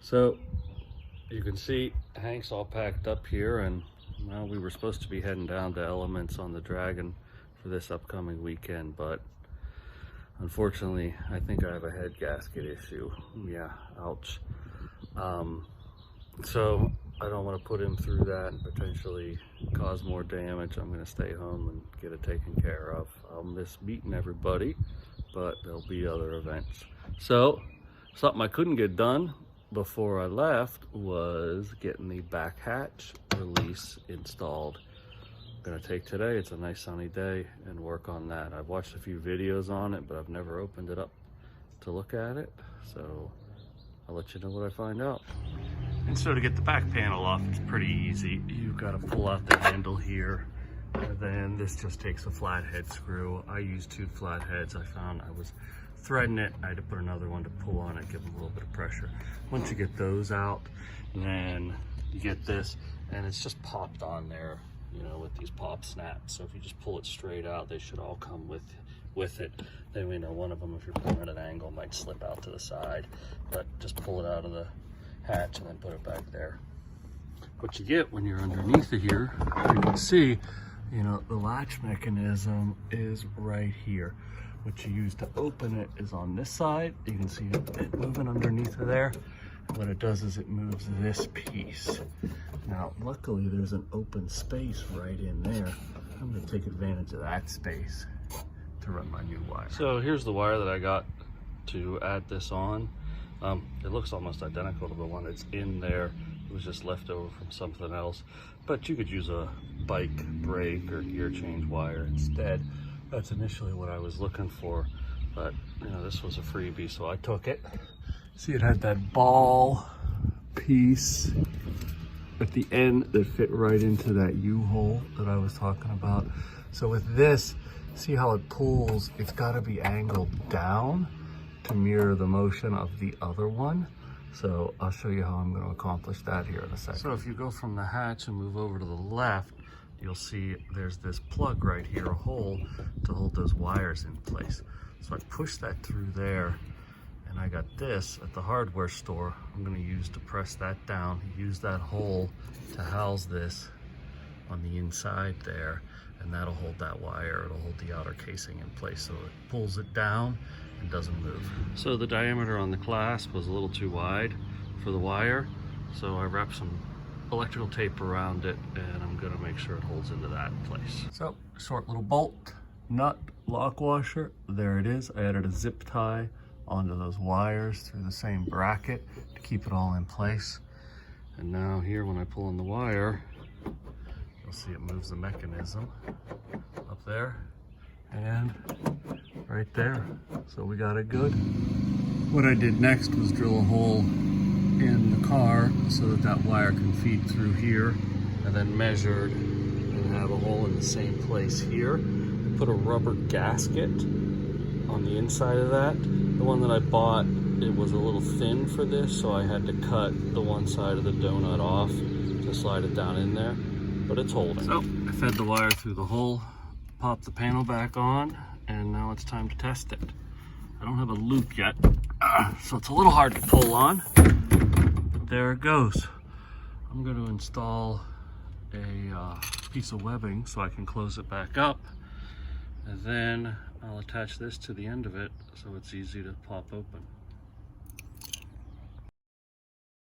So you can see Hank's all packed up here, and well, we were supposed to be heading down to Elements on the Dragon for this upcoming weekend, but unfortunately I think I have a head gasket issue. Yeah, ouch. So I don't want to put him through that and potentially cause more damage. I'm going to stay home and get it taken care of. I'll miss meeting everybody, but there'll be other events. So something I couldn't get done before I left was getting the back hatch release installed. I'm going to take today, it's a nice sunny day, and work on that. I've watched a few videos on it, but I've never opened it up to look at it, so I'll let you know what I find out. And so to get the back panel off, it's pretty easy. You've got to pull out the handle here, and then this just takes a flathead screw. I use 2 flatheads. I found I was threading it, I had to put another one to pull on it, give them a little bit of pressure. Once you get those out, then you get this, and it's just popped on there, you know, with these pop snaps. So if you just pull it straight out, they should all come with it. Then we know one of them, if you're pulling at an angle, might slip out to the side, but just pull it out of the hatch and then put it back there. What you get when you're underneath it here, you can see, you know, the latch mechanism is right here. What you use to open it is on this side. You can see it moving underneath of there. What it does is it moves this piece. Now, luckily there's an open space right in there. I'm gonna take advantage of that space to run my new wire. So here's the wire that I got to add this on. It looks almost identical to the one that's in there. It was just left over from something else, but you could use a bike brake or gear change wire instead. That's initially what I was looking for, but you know, this was a freebie, so I took it. See, it had that ball piece at the end that fit right into that U-hole that I was talking about. So with this, see how it pulls? It's got to be angled down to mirror the motion of the other one. So I'll show you how I'm going to accomplish that here in a second. So if you go from the hatch and move over to the left, you'll see there's this plug right here, a hole to hold those wires in place. So I push that through there, and I got this at the hardware store. I'm going to use to press that down, use that hole to house this on the inside there, and that'll hold that wire. It'll hold the outer casing in place, so it pulls it down and doesn't move. So the diameter on the clasp was a little too wide for the wire, so I wrapped some electrical tape around it, and I'm gonna make sure it holds into that place. So short little bolt, nut, lock washer, there it is. I added a zip tie onto those wires through the same bracket to keep it all in place. And now here, when I pull on the wire, you'll see it moves the mechanism up there and right there. So we got it good. What I did next was drill a hole in the car so that that wire can feed through here, and then measured and have a hole in the same place here. Put a rubber gasket on the inside of that. The one that I bought, it was a little thin for this, so I had to cut the one side of the donut off to slide it down in there, but it's holding. So I fed the wire through the hole, popped the panel back on, and now it's time to test it. I don't have a loop yet, so it's a little hard to pull on, but there it goes. I'm going to install a piece of webbing so I can close it back up, and then I'll attach this to the end of it so it's easy to pop open.